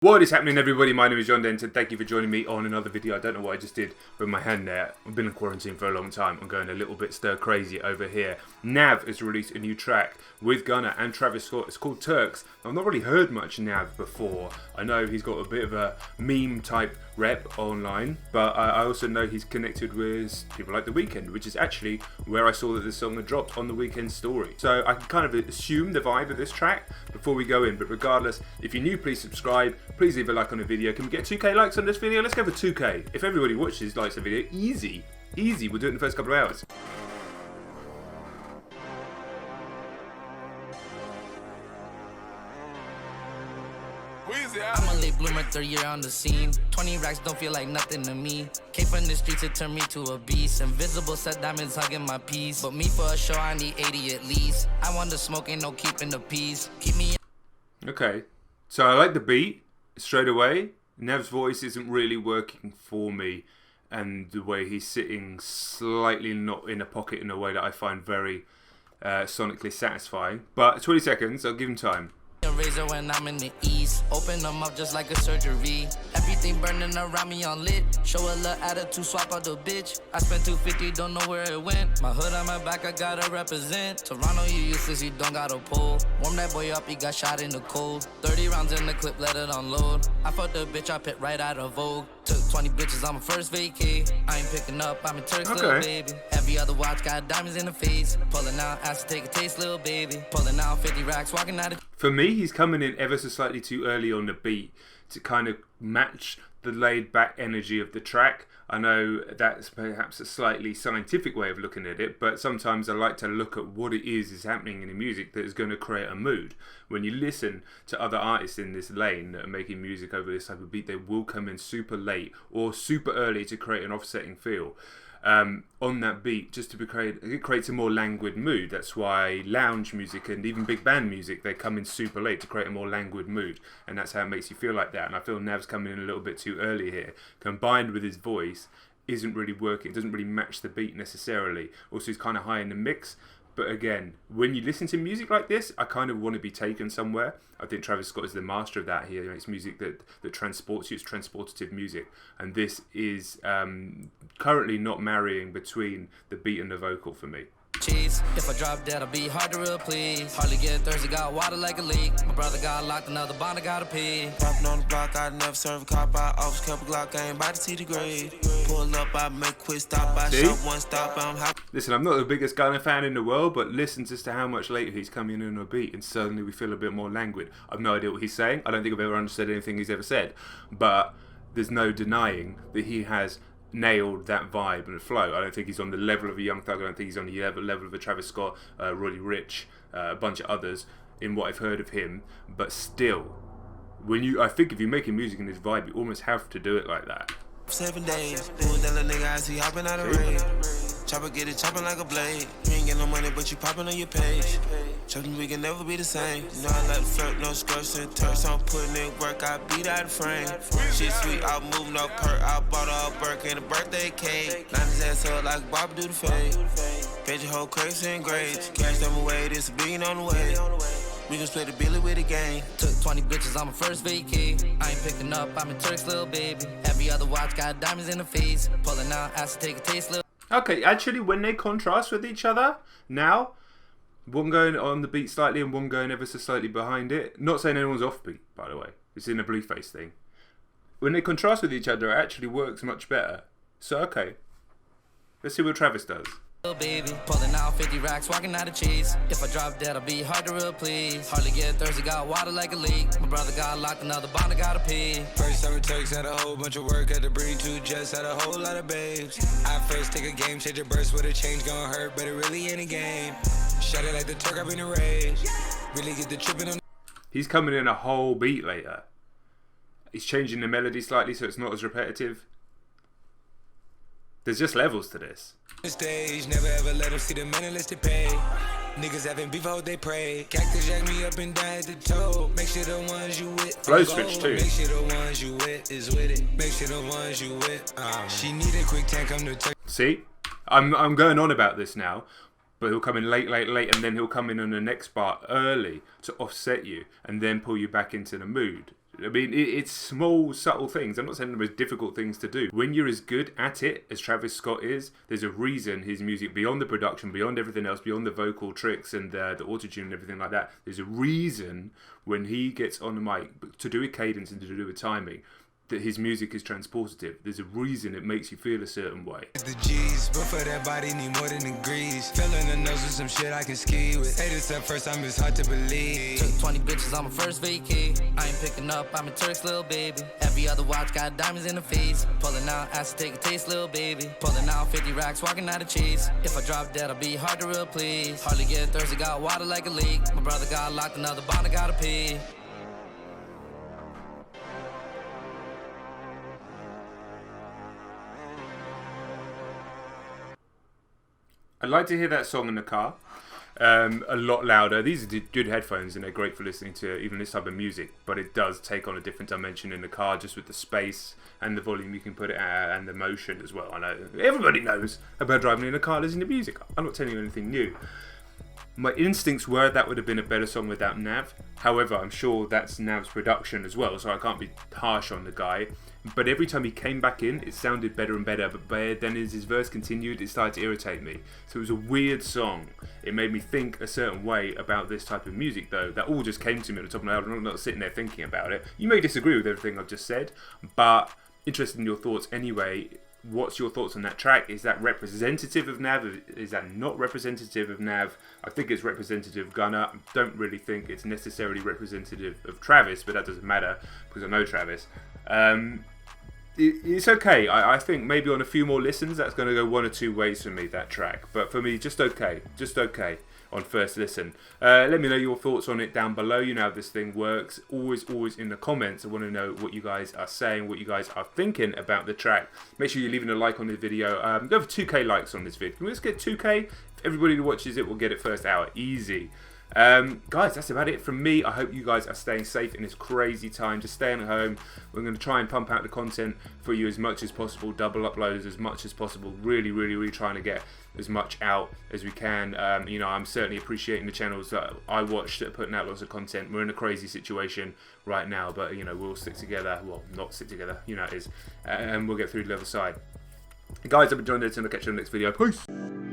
What is happening, everybody? My name is Denton. Thank you for joining me on another video. I don't know what I just did with my hand there. I've been in quarantine for a long time. I'm going a little bit stir crazy over here. Nav has released a new track with Gunna and Travis Scott. It's called Turks. I've not really heard much Nav before. I know he's got a bit of a meme type rep online, but I also know he's connected with people like The Weeknd, which is actually where I saw that this song had dropped on The Weeknd story. So I can kind of assume the vibe of this track before we go in, but regardless, if you're new, please subscribe. Please leave a like on the video. Can we get 2k likes on this video? Let's go for 2k. If everybody watches, likes the video, easy. We'll do it in the first couple of hours. I'm a late bloomer, third year on the scene. 20 racks don't feel like nothing to me. Came from the streets, it turned me to a beast. Invisible set diamonds hugging my piece. But me for a show, I need 80 at least. I want the smoke, ain't no keeping the peace. Keep me. Okay, so I like the beat straight away. Nav's voice isn't really working for me, and the way he's sitting slightly not in a pocket in a way that I find very sonically satisfying. But 20 seconds, I'll give him time. A razor when I'm in the east. Open them up just like a surgery. Everything burning around me on lit. Show a little attitude, swap out the bitch. I spent 250, don't know where it went. My hood on my back, I gotta represent. Toronto, you useless, you don't got a pull. Warm that boy up, he got shot in the cold. 30 rounds in the clip, let it unload. I fucked the bitch, I pit right out of Vogue. Took 20 bitches on my first vacay. I ain't picking up, I'm in Turks, little baby. Every other watch got diamonds in the face. Pulling out, asked to take a taste, little baby. Pulling out 50 racks, walking out of. For me, he's coming in ever so slightly too early on the beat to kind of match the laid-back energy of the track. I know that's perhaps a slightly scientific way of looking at it, but sometimes I like to look at what it is happening in the music that is going to create a mood. When you listen to other artists in this lane that are making music over this type of beat, they will come in super late or super early to create an offsetting feel. On that beat, just to it creates a more languid mood. That's why lounge music and even big band music, they come in super late to create a more languid mood, and that's how it makes you feel like that. And I feel Nav's coming in a little bit too early here, combined with his voice isn't really working. It doesn't really match the beat necessarily. Also, he's kind of high in the mix. But again, when you listen to music like this, I kind of want to be taken somewhere. I think Travis Scott is the master of that. He makes music that transports you. It's transportative music. And this is currently not marrying between the beat and the vocal for me. Cheese. If I drop dead, I'll be hard to replace. Hardly get thirsty, got water like a leak. My brother got locked, another bond, I gotta pay. Popping on the block, I never serve a cop. I always kept a Glock, I ain't about to see the grade. Pull up, I make quick stop. I shot one stop, I'm happy. Listen, I'm not the biggest Gunna fan in the world, but listen just to how much later he's coming in on a beat, and suddenly we feel a bit more languid. I've no idea what he's saying. I don't think I've ever understood anything he's ever said. But there's no denying that he has nailed that vibe and flow. I don't think he's on the level of a Young Thug. I don't think he's on the level of a Travis Scott, Roddy Ricch, a bunch of others in what I've heard of him. But still, I think if you're making music in this vibe, you almost have to do it like that. 7 days, doing that little nigga, I see hopping out of rain. Chopper get it chopping like a blade. You ain't get no money, but you popping on your page. Chopping, we can never be the same. You know I like to flirt, no skirts and Turks. I'm putting in work, I beat out the frame. Shit sweet, I move no perk. I bought her a Burke and a birthday cake. Line his ass up like Bob do the fade. Fed your whole crates and grades. Cash them away, this a billion on the way. We can split the billy with the gang. Took 20 bitches on my first vacay. I ain't picking up, I'm in Turks, little baby. Every other watch got diamonds in the face. Pulling out, asked to take a taste, little. Okay, actually, when they contrast with each other, now, one going on the beat slightly and one going ever so slightly behind it. Not saying anyone's offbeat, by the way. It's in a Blueface thing. When they contrast with each other, it actually works much better. So, okay. Let's see what Travis does. Little baby, pulling out 50 racks, walking out of cheese. If I drop dead, I'll be hard to replace. Hardly get thirsty, got water like a leak. My brother got locked, another bond, I gotta pay. First time it Turks, had a whole bunch of work, had to bring 2 jets, had a whole lot of babes. I first take a game, change a burst with a change, gon' hurt, but it really ain't a game. Shut it like the Turk, I've been a rage. Really get the tripping on. He's coming in a whole beat later. He's changing the melody slightly so it's not as repetitive. There's just levels to this. Stage, never ever let them see the man unless they pay. Niggas having beef, I hope they pray. Cactus jack me up and down at the toe. Make sure the ones you with flow switch too. Make sure the ones you with is with it. Make sure the ones you with. She need a quick tank, I'm the Turk. See, I'm going on about this now, but he'll come in late, and then he'll come in on the next part early to offset you, and then pull you back into the mood. I mean, it's small, subtle things. I'm not saying the most difficult things to do. When you're as good at it as Travis Scott is, there's a reason his music, beyond the production, beyond everything else, beyond the vocal tricks and the autotune and everything like that, there's a reason when he gets on the mic to do a cadence and to do a timing, that his music is transportative. There's a reason it makes you feel a certain way. The G's, but for that body need more than degrees. Filling the nose with some shit I can ski with. Say this up first time, it's hard to believe. Took 20 bitches on my first vacay. I ain't picking up, I'm a Turks, little baby. Every other watch got diamonds in the face. Pulling out, ask to take a taste, little baby. Pulling out 50 racks, walking out of cheese. If I drop dead, I'll be hard to replace. Hardly get thirsty, got water like a leak. My brother got locked, another bond, I gotta pay. I'd like to hear that song in the car a lot louder. These are good headphones and they're great for listening to even this type of music, but it does take on a different dimension in the car just with the space and the volume you can put it at and the motion as well. I know everybody knows about driving in a car listening to music. I'm not telling you anything new. My instincts were that would have been a better song without Nav. However, I'm sure that's Nav's production as well, so I can't be harsh on the guy. But every time he came back in, it sounded better and better. But then as his verse continued, it started to irritate me. So it was a weird song. It made me think a certain way about this type of music, though. That all just came to me at the top of my head. I'm not sitting there thinking about it. You may disagree with everything I've just said, but interested in your thoughts anyway. What's your thoughts on that track? Is that representative of Nav? Is that not representative of Nav? I think it's representative of Gunna. I don't really think it's necessarily representative of Travis, but that doesn't matter because I know Travis. It's okay. I think maybe on a few more listens that's going to go one or two ways for me, that track. But for me, just okay on first listen. Let me know your thoughts on it down below. You know how this thing works. Always in the comments. I want to know what you guys are saying, what you guys are thinking about the track. Make sure you're leaving a like on the video. Go for 2k likes on this vid. Can we just get 2k? If everybody who watches it will get it first hour. Easy. Guys, that's about it from me. I hope you guys are staying safe in this crazy time. Just staying at home. We're going to try and pump out the content for you as much as possible, double uploads as much as possible. Really trying to get as much out as we can. You know, I'm certainly appreciating the channels that I watch that are putting out lots of content. We're in a crazy situation right now, but you know, we'll stick together. Well, not stick together, you know it is, and we'll get through to the other side. Guys, I've been John Denton. I'll catch you in the next video. Peace.